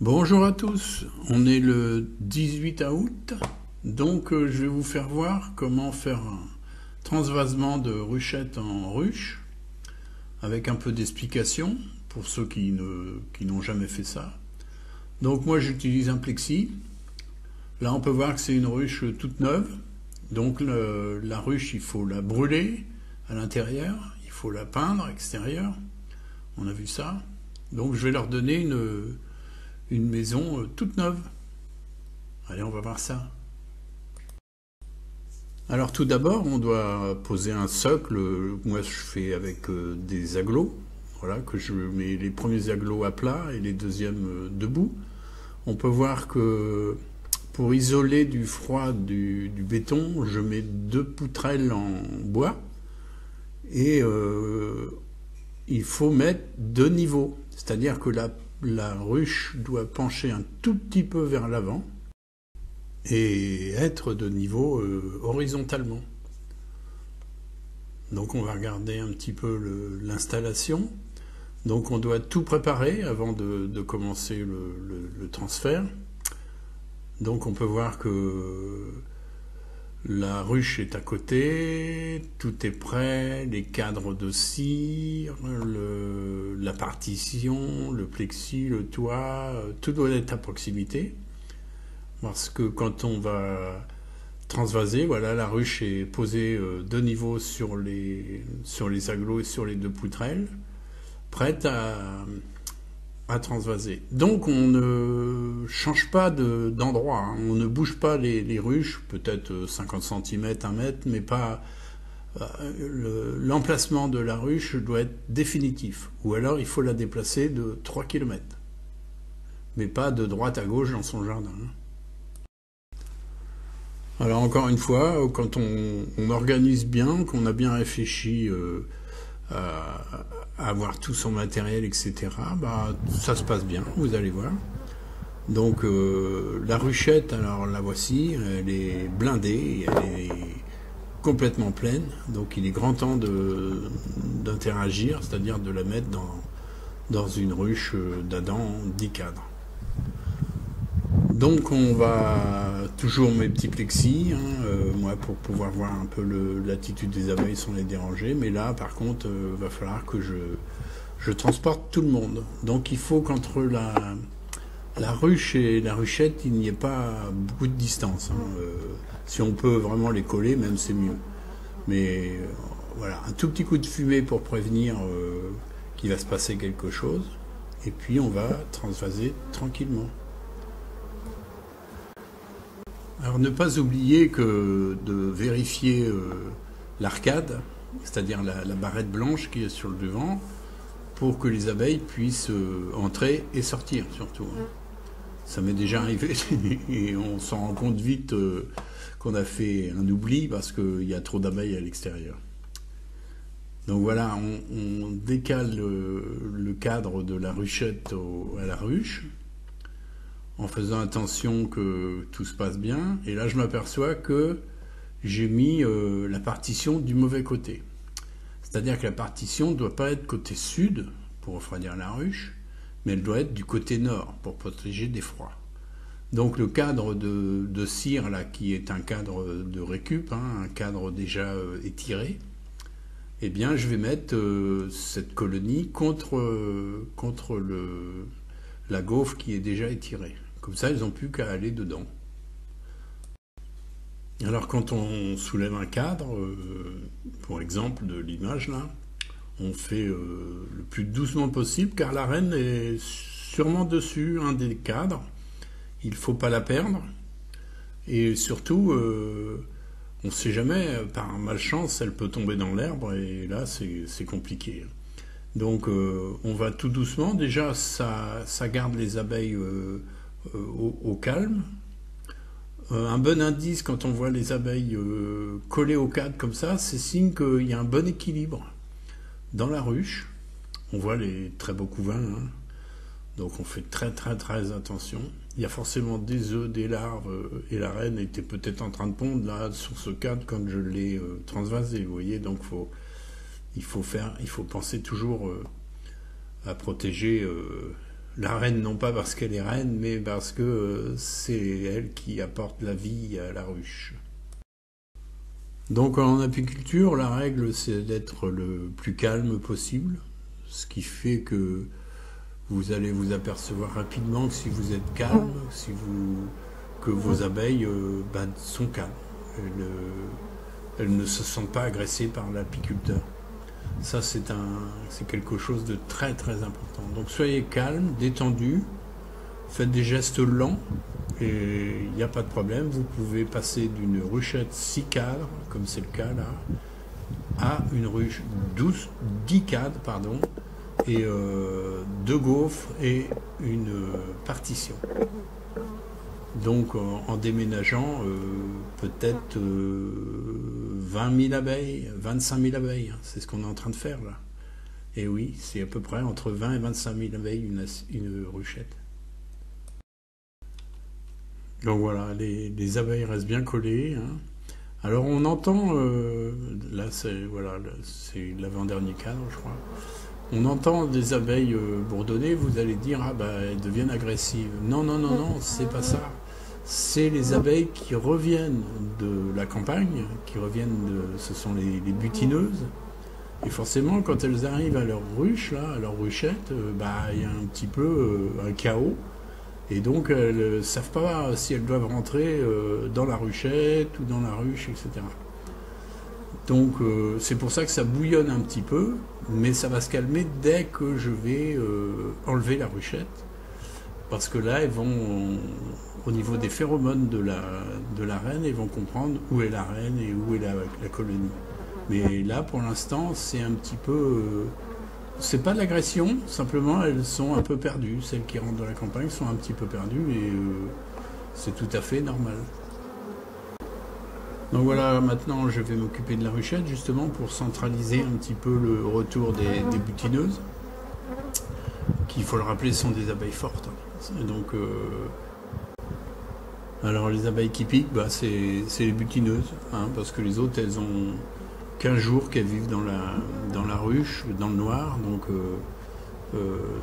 Bonjour à tous, on est le 18 août, donc je vais vous faire voir comment faire un transvasement de ruchette en ruche, avec un peu d'explication pour ceux qui n'ont jamais fait ça. Donc moi j'utilise un plexi, là on peut voir que c'est une ruche toute neuve, donc la ruche il faut la brûler à l'intérieur, il faut la peindre à l'extérieur, on a vu ça, donc je vais leur donner une maison toute neuve. Allez, on va voir ça. Alors tout d'abord, on doit poser un socle. Moi, je fais avec des agglos. Voilà, que je mets les premiers agglos à plat et les deuxièmes debout. On peut voir que pour isoler du froid du béton, je mets 2 poutrelles en bois et il faut mettre 2 niveaux. C'est-à-dire que la ruche doit pencher un tout petit peu vers l'avant et être de niveau horizontalement. Donc on va regarder un petit peu l'installation. Donc on doit tout préparer avant de commencer le transfert. Donc on peut voir que la ruche est à côté, tout est prêt, les cadres de cire, la partition, le plexi, le toit, tout doit être à proximité. Parce que quand on va transvaser, voilà, la ruche est posée de niveau sur les agglos et sur les 2 poutrelles, prête à transvaser. Donc on ne change pas d'endroit, hein. On ne bouge pas les ruches, peut-être 50 cm, 1 mètre, mais pas l'emplacement de la ruche doit être définitif. Ou alors il faut la déplacer de 3 km, mais pas de droite à gauche dans son jardin. Alors encore une fois, quand on organise bien, qu'on a bien réfléchi à avoir tout son matériel, etc., bah, ça se passe bien, vous allez voir. Donc la ruchette, alors la voici, elle est blindée, elle est complètement pleine, donc il est grand temps d'interagir, c'est-à-dire de la mettre dans une ruche d'Adam 10 cadres. Donc on va toujours mes petits plexis, hein, moi pour pouvoir voir un peu l'attitude des abeilles sans les déranger, mais là par contre va falloir que je transporte tout le monde. Donc il faut qu'entre la ruche et la ruchette il n'y ait pas beaucoup de distance, hein. Si on peut vraiment les coller, même c'est mieux. Mais voilà, un tout petit coup de fumée pour prévenir qu'il va se passer quelque chose, et puis on va transvaser tranquillement. Alors ne pas oublier que de vérifier l'arcade, c'est-à-dire la barrette blanche qui est sur le devant, pour que les abeilles puissent entrer et sortir surtout. Ça m'est déjà arrivé et on s'en rend compte vite qu'on a fait un oubli parce qu'il y a trop d'abeilles à l'extérieur. Donc voilà, on décale le cadre de la ruchette à la ruche, en faisant attention que tout se passe bien. Et là, je m'aperçois que j'ai mis la partition du mauvais côté. C'est-à-dire que la partition ne doit pas être côté sud pour refroidir la ruche, mais elle doit être du côté nord pour protéger des froids. Donc le cadre de cire, là, qui est un cadre de récup, hein, un cadre déjà étiré, eh bien, je vais mettre cette colonie contre la gaufre qui est déjà étirée. Comme ça, ils n'ont plus qu'à aller dedans. Alors quand on soulève un cadre, pour exemple de l'image là, on fait le plus doucement possible car la reine est sûrement dessus, un des cadres. Il ne faut pas la perdre. Et surtout, on ne sait jamais, par malchance, elle peut tomber dans l'herbe et là c'est compliqué. Donc on va tout doucement. Déjà, ça garde les abeilles au calme. Un bon indice quand on voit les abeilles collées au cadre comme ça, c'est signe qu'il y a un bon équilibre dans la ruche. On voit les très beaux couvains, hein. Donc on fait très très très attention. Il y a forcément des œufs, des larves, et la reine était peut-être en train de pondre là sur ce cadre quand je l'ai transvasé, vous voyez. Donc il faut penser toujours à protéger La reine, non pas parce qu'elle est reine, mais parce que c'est elle qui apporte la vie à la ruche. Donc en apiculture, la règle c'est d'être le plus calme possible, ce qui fait que vous allez vous apercevoir rapidement que si vous êtes calme, que vos abeilles sont calmes. Elles ne se sentent pas agressées par l'apiculteur. Ça c'est quelque chose de très très important. Donc soyez calme, détendu, faites des gestes lents et il n'y a pas de problème. Vous pouvez passer d'une ruchette 6 cadres, comme c'est le cas là, à une ruche 10 cadres, pardon, et 2 gaufres et une partition. Donc en déménageant peut-être 20 000 abeilles, 25 000 abeilles, c'est ce qu'on est en train de faire là. Et oui, c'est à peu près entre 20 et 25 000 abeilles une ruchette. Donc voilà, les abeilles restent bien collées. Hein. Alors on entend, là c'est l'avant-dernier cadre je crois, on entend des abeilles bourdonner, vous allez dire, ah bah elles deviennent agressives. Non, non, non, non, c'est pas ça. C'est les abeilles qui reviennent de la campagne, ce sont les butineuses. Et forcément, quand elles arrivent à leur ruche, là, à leur ruchette, il y a un petit peu un chaos. Et donc, elles ne savent pas si elles doivent rentrer dans la ruchette ou dans la ruche, etc. Donc, c'est pour ça que ça bouillonne un petit peu, mais ça va se calmer dès que je vais enlever la ruchette. Parce que là, elles vont, au niveau des phéromones de la reine, elles vont comprendre où est la reine et où est la colonie. Mais là, pour l'instant, c'est un petit peu... c'est pas de l'agression, simplement elles sont un peu perdues. Celles qui rentrent dans la campagne sont un petit peu perdues et c'est tout à fait normal. Donc voilà, maintenant je vais m'occuper de la ruchette justement pour centraliser un petit peu le retour des butineuses, qui, il faut le rappeler, sont des abeilles fortes. Et donc, alors les abeilles qui piquent, c'est les butineuses, hein, parce que les autres, elles ont 15 jours qu'elles vivent dans la ruche, dans le noir, donc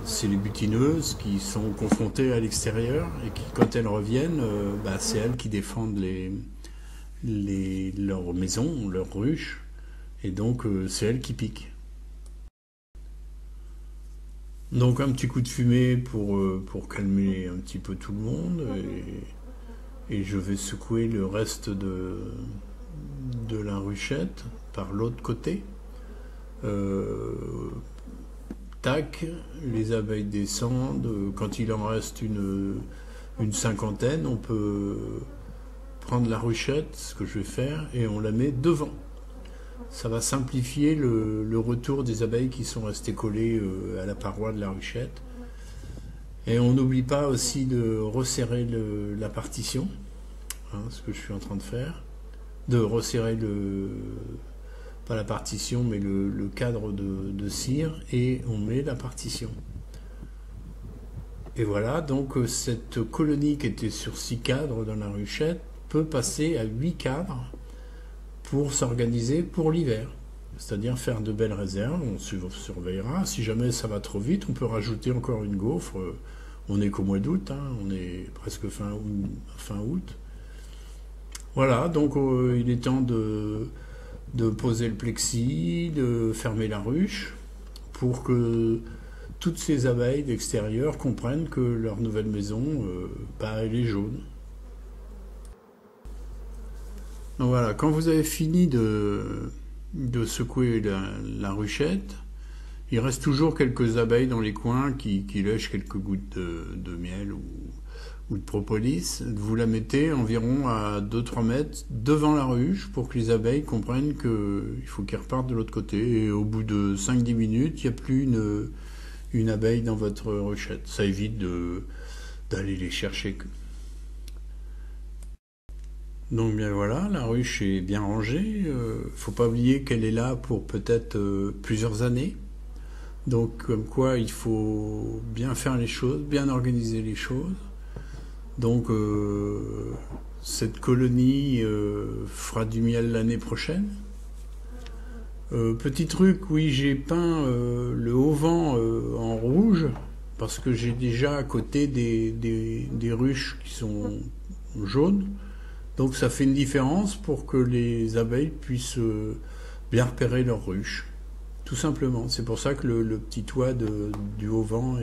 c'est les butineuses qui sont confrontées à l'extérieur et qui, quand elles reviennent, c'est elles qui défendent leurs maisons, leurs ruches, et donc c'est elles qui piquent. Donc un petit coup de fumée pour calmer un petit peu tout le monde, et je vais secouer le reste de la ruchette par l'autre côté. Tac, les abeilles descendent. Quand il en reste une cinquantaine, on peut prendre la ruchette, ce que je vais faire, et on la met devant. Ça va simplifier le retour des abeilles qui sont restées collées à la paroi de la ruchette. Et on n'oublie pas aussi de resserrer la partition, hein, ce que je suis en train de faire, de resserrer pas la partition, mais le cadre de cire, et on met la partition. Et voilà, donc cette colonie qui était sur 6 cadres dans la ruchette peut passer à 8 cadres pour s'organiser pour l'hiver. C'est-à-dire faire de belles réserves, on surveillera. Si jamais ça va trop vite, on peut rajouter encore une gaufre. On n'est qu'au mois d'août, hein, on est presque fin août. Voilà, donc il est temps de poser le plexi, de fermer la ruche, pour que toutes ces abeilles d'extérieur comprennent que leur nouvelle maison, elle est jaune. Donc voilà, quand vous avez fini de secouer la ruchette, il reste toujours quelques abeilles dans les coins qui lèchent quelques gouttes de miel ou de propolis. Vous la mettez environ à 2-3 mètres devant la ruche pour que les abeilles comprennent qu'il faut qu'elles repartent de l'autre côté. Et au bout de 5-10 minutes, il n'y a plus une abeille dans votre ruchette. Ça évite d'aller les chercher. Donc bien voilà, la ruche est bien rangée. Faut pas oublier qu'elle est là pour peut-être plusieurs années. Donc comme quoi il faut bien faire les choses, bien organiser les choses. Donc cette colonie fera du miel l'année prochaine. Petit truc, oui, j'ai peint le auvent en rouge parce que j'ai déjà à côté des ruches qui sont jaunes. Donc ça fait une différence pour que les abeilles puissent bien repérer leurs ruches. Tout simplement. C'est pour ça que le petit toit du haut-vent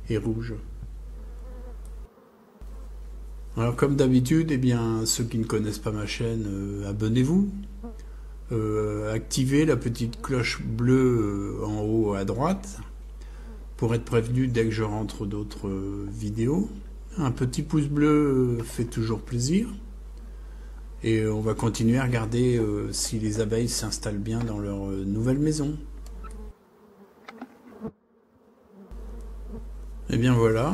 est rouge. Alors comme d'habitude, eh bien, ceux qui ne connaissent pas ma chaîne, abonnez-vous. Activez la petite cloche bleue en haut à droite pour être prévenu dès que je rentre d'autres vidéos. Un petit pouce bleu fait toujours plaisir. Et on va continuer à regarder si les abeilles s'installent bien dans leur nouvelle maison. Et bien voilà,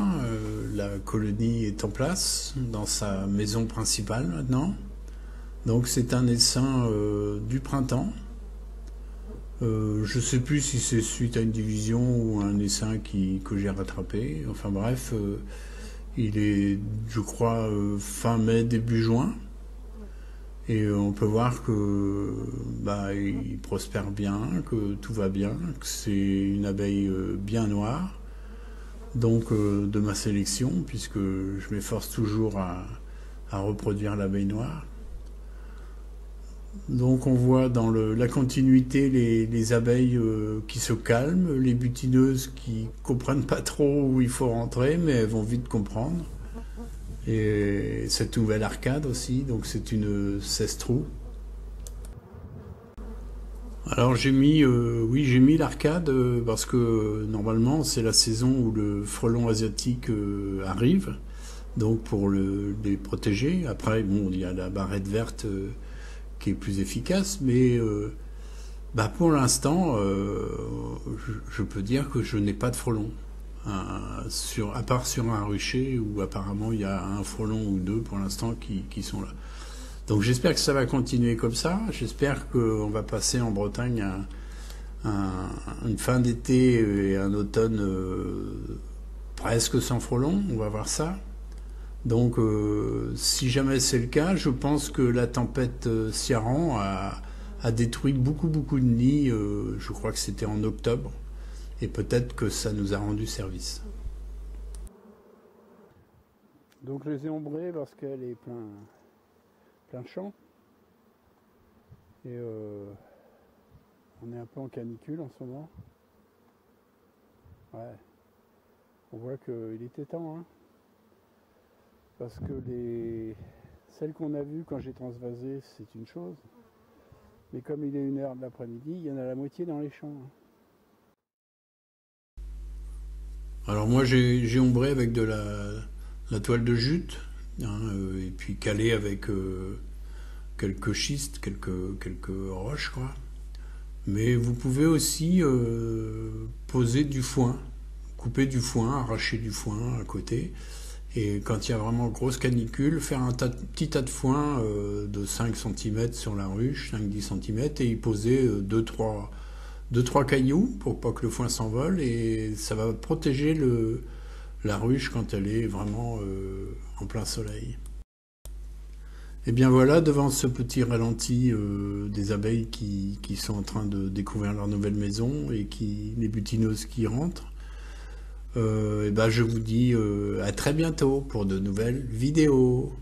la colonie est en place dans sa maison principale maintenant. Donc c'est un essaim du printemps. Je ne sais plus si c'est suite à une division ou un essaim que j'ai rattrapé. Enfin bref, il est, je crois, fin mai, début juin. Et on peut voir que il prospère bien, que tout va bien, que c'est une abeille bien noire. Donc de ma sélection, puisque je m'efforce toujours à reproduire l'abeille noire. Donc on voit dans la continuité les abeilles qui se calment, les butineuses qui comprennent pas trop où il faut rentrer, mais elles vont vite comprendre. Et cette nouvelle arcade aussi, donc c'est une 16 trous. Alors j'ai mis, j'ai mis l'arcade parce que normalement c'est la saison où le frelon asiatique arrive, donc pour les protéger. Après, bon, il y a la barrette verte qui est plus efficace, mais pour l'instant, je peux dire que je n'ai pas de frelon. À part sur un rucher où apparemment il y a un frelon ou deux pour l'instant qui sont là. Donc j'espère que ça va continuer comme ça. J'espère qu'on va passer en Bretagne une fin d'été et un automne presque sans frelons. On va voir ça. Donc si jamais c'est le cas, je pense que la tempête Ciarán a détruit beaucoup de nids. Je crois que c'était en octobre. Et peut-être que ça nous a rendu service. Donc je les ai ombrés parce qu'elle est plein champ. Et on est un peu en canicule en ce moment. Ouais. On voit qu'il était temps, hein. Parce que celles qu'on a vues quand j'ai transvasé, c'est une chose. Mais comme il est 1h de l'après-midi, il y en a la moitié dans les champs, hein. Alors moi j'ai ombré avec de la toile de jute, hein, et puis calé avec quelques schistes, quelques roches, quoi. Mais vous pouvez aussi poser du foin, couper du foin, arracher du foin à côté, et quand il y a vraiment grosse canicule, faire un petit tas de foin de 5 cm sur la ruche, 5-10 cm, et y poser 2-3 cailloux pour pas que le foin s'envole, et ça va protéger la ruche quand elle est vraiment en plein soleil. Et bien voilà, devant ce petit ralenti des abeilles qui sont en train de découvrir leur nouvelle maison et les butineuses qui rentrent, je vous dis à très bientôt pour de nouvelles vidéos.